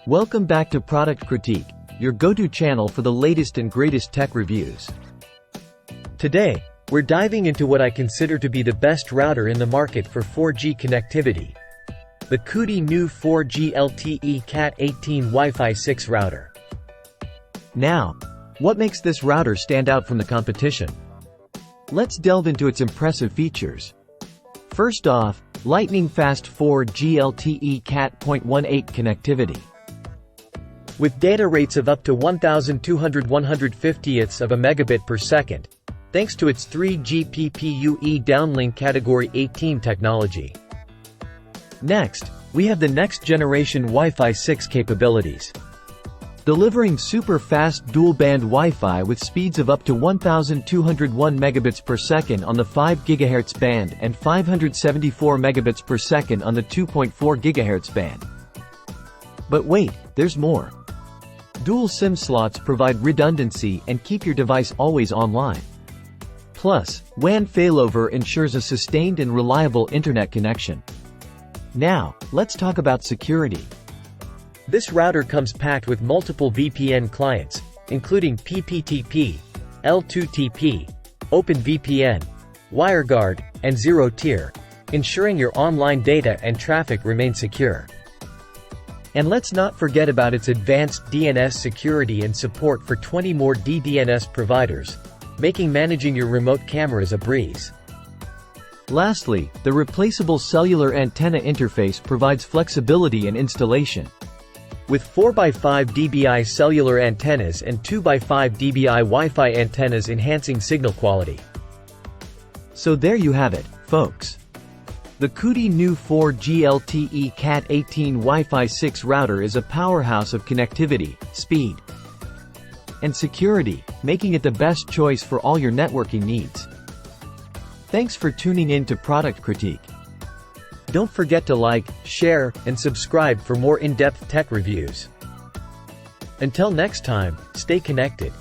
Welcome back to Product Critique, your go-to channel for the latest and greatest tech reviews. Today, we're diving into what I consider to be the best router in the market for 4G connectivity. The Cudy new 4G LTE Cat 18 Wi-Fi 6 router. Now, what makes this router stand out from the competition? Let's delve into its impressive features. First off, lightning-fast 4G LTE Cat .18 connectivity. With data rates of up to 1,200/150ths of a megabit per second, thanks to its 3GPP-UE downlink Category 18 technology. Next, we have the next-generation Wi-Fi 6 capabilities. Delivering super-fast dual-band Wi-Fi with speeds of up to 1,201 megabits per second on the 5 GHz band and 574 megabits per second on the 2.4 GHz band. But wait, there's more. Dual SIM slots provide redundancy and keep your device always online. Plus, WAN failover ensures a sustained and reliable internet connection. Now, let's talk about security. This router comes packed with multiple VPN clients, including PPTP, L2TP, OpenVPN, WireGuard, and Zero-Tier, ensuring your online data and traffic remain secure. And let's not forget about its advanced DNS security and support for 20 more DNS providers, making managing your remote cameras a breeze. Lastly, the replaceable cellular antenna interface provides flexibility in installation. With 4x5 dBi cellular antennas and 2x5 dBi Wi-Fi antennas enhancing signal quality. So there you have it, folks. The Cudy new 4G LTE Cat 18 Wi-Fi 6 router is a powerhouse of connectivity, speed, and security, making it the best choice for all your networking needs. Thanks for tuning in to Product Critique. Don't forget to like, share, and subscribe for more in-depth tech reviews. Until next time, stay connected.